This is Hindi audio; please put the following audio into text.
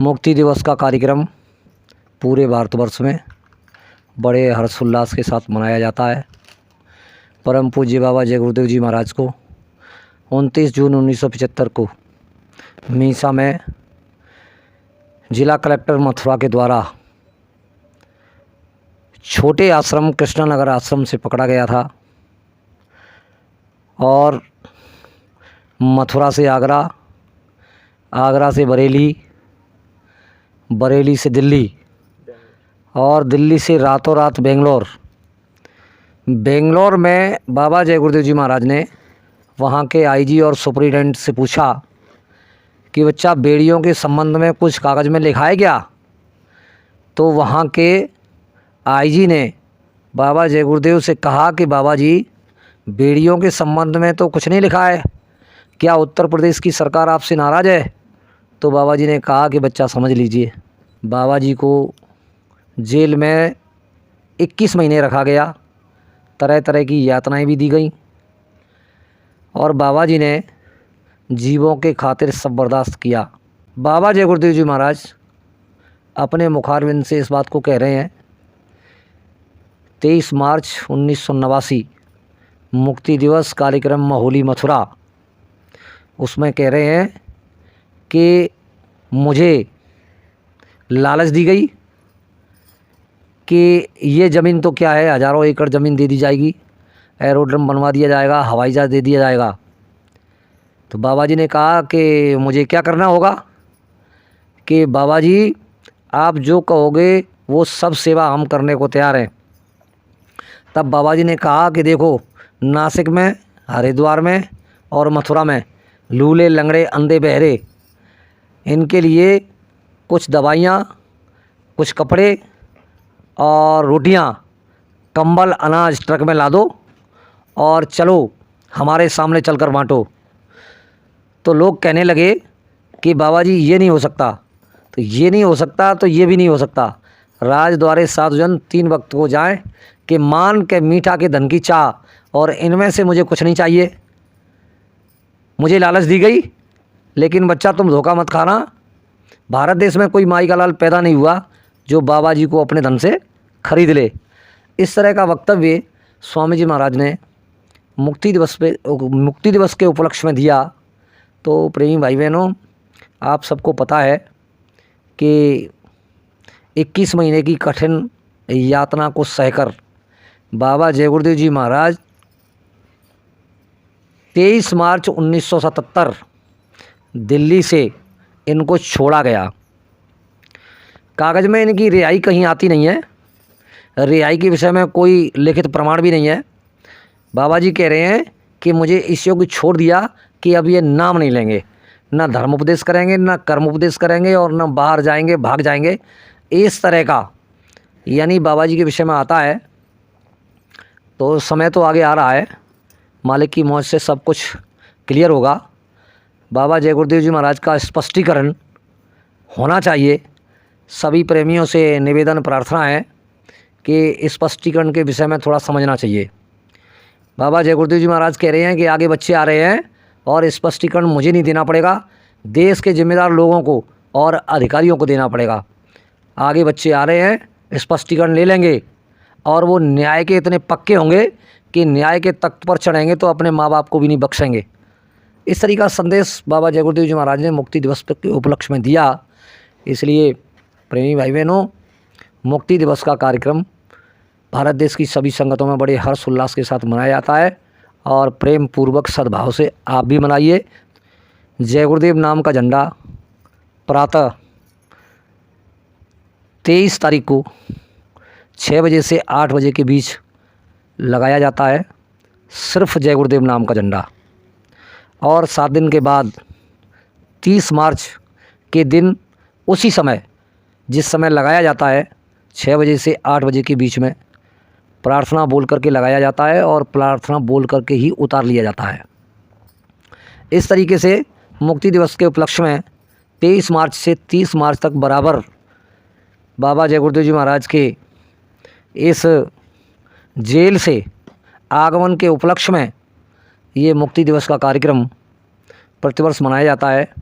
मुक्ति दिवस का कार्यक्रम पूरे भारतवर्ष में बड़े हर्षोल्लास के साथ मनाया जाता है। परम पूज्य बाबा जय गुरुदेव जी महाराज को 29 जून 1975 को मीसा में जिला कलेक्टर मथुरा के द्वारा छोटे आश्रम कृष्णानगर आश्रम से पकड़ा गया था और मथुरा से आगरा, आगरा से बरेली, बरेली से दिल्ली और दिल्ली से रातों रात बेंगलोर। बेंगलोर में बाबा जय गुरुदेव जी महाराज ने वहाँ के आईजी और सुपरिटेंडेंट से पूछा कि बच्चा बेड़ियों के संबंध में कुछ कागज़ में लिखा है क्या। तो वहाँ के आईजी ने बाबा जय गुरुदेव से कहा कि बाबा जी, बेड़ियों के संबंध में तो कुछ नहीं लिखा है, क्या उत्तर प्रदेश की सरकार आपसे नाराज़ है। तो बाबा जी ने कहा कि बच्चा समझ लीजिए। बाबा जी को जेल में 21 महीने रखा गया, तरह तरह की यातनाएं भी दी गई और बाबा जी ने जीवों के खातिर सब बर्दाश्त किया। बाबा जय गुरुदेव जी महाराज अपने मुखारविंद से इस बात को कह रहे हैं। 23 मार्च 1989 मुक्ति दिवस कार्यक्रम माहौली मथुरा, उसमें कह रहे हैं कि मुझे लालच दी गई कि ये ज़मीन तो क्या है, हज़ारों एकड़ ज़मीन दे दी जाएगी, एरोड्रम बनवा दिया जाएगा, हवाई जहाज़ दे दिया जाएगा। तो बाबा जी ने कहा कि मुझे क्या करना होगा कि बाबा जी आप जो कहोगे वो सब सेवा हम करने को तैयार हैं। तब बाबा जी ने कहा कि देखो, नासिक में, हरिद्वार में और मथुरा में लूले, लंगड़े, अंधे, बहरे, इनके लिए कुछ दवाइयाँ, कुछ कपड़े और रोटियां, कंबल, अनाज ट्रक में ला दो और चलो हमारे सामने चलकर बांटो। तो लोग कहने लगे कि बाबा जी ये नहीं हो सकता, तो ये नहीं हो सकता तो ये भी नहीं हो सकता। राज द्वारे साधु जन 3 वक्त को जाएं कि मान के मीठा के धन की चाह, और इनमें से मुझे कुछ नहीं चाहिए। मुझे लालच दी गई, लेकिन बच्चा तुम धोखा मत खाना। भारत देश में कोई माई का लाल पैदा नहीं हुआ जो बाबा जी को अपने धन से खरीद ले। इस तरह का वक्तव्य स्वामी जी महाराज ने मुक्ति दिवस के उपलक्ष्य में दिया। तो प्रेमी भाई बहनों, आप सबको पता है कि 21 महीने की कठिन यातना को सहकर बाबा जय गुरुदेव जी महाराज 23 मार्च 1977 दिल्ली से इनको छोड़ा गया। कागज़ में इनकी रिहाई कहीं आती नहीं है, रिहाई के विषय में कोई लिखित प्रमाण भी नहीं है। बाबा जी कह रहे हैं कि मुझे इस योग छोड़ दिया कि अब ये नाम नहीं लेंगे, ना धर्म उपदेश करेंगे, ना कर्म उपदेश करेंगे और ना बाहर जाएंगे, भाग जाएंगे, इस तरह का यानी बाबा जी के विषय में आता है। तो समय तो आगे आ रहा है, मालिक की मौज से सब कुछ क्लियर होगा। बाबा जय गुरुदेव जी महाराज का स्पष्टीकरण होना चाहिए। सभी प्रेमियों से निवेदन, प्रार्थना है कि स्पष्टीकरण के विषय में थोड़ा समझना चाहिए। बाबा जय गुरुदेव जी महाराज कह रहे हैं कि आगे बच्चे आ रहे हैं और स्पष्टीकरण मुझे नहीं देना पड़ेगा, देश के जिम्मेदार लोगों को और अधिकारियों को देना पड़ेगा। आगे बच्चे आ रहे हैं, स्पष्टीकरण ले लेंगे और वो न्याय के इतने पक्के होंगे कि न्याय के तख्त पर चढ़ेंगे तो अपने माँ बाप को भी नहीं बख्शेंगे। इस तरीका संदेश बाबा जय गुरुदेव जी महाराज ने मुक्ति दिवस के उपलक्ष्य में दिया। इसलिए प्रेमी भाई बहनों, मुक्ति दिवस का कार्यक्रम भारत देश की सभी संगतों में बड़े हर्ष उल्लास के साथ मनाया जाता है और प्रेम पूर्वक सद्भाव से आप भी मनाइए। जय गुरुदेव नाम का झंडा प्रातः 23 तारीख को 6 बजे से 8 बजे के बीच लगाया जाता है, सिर्फ जय गुरुदेव नाम का झंडा। और 7 दिन के बाद 30 मार्च के दिन उसी समय, जिस समय लगाया जाता है 6 बजे से 8 बजे के बीच में, प्रार्थना बोल करके लगाया जाता है और प्रार्थना बोल करके ही उतार लिया जाता है। इस तरीके से मुक्ति दिवस के उपलक्ष्य में 23 मार्च से 30 मार्च तक बराबर बाबा जय गुरुदेव जी महाराज के इस जेल से आगमन के उपलक्ष्य में ये मुक्ति दिवस का कार्यक्रम प्रतिवर्ष मनाया जाता है।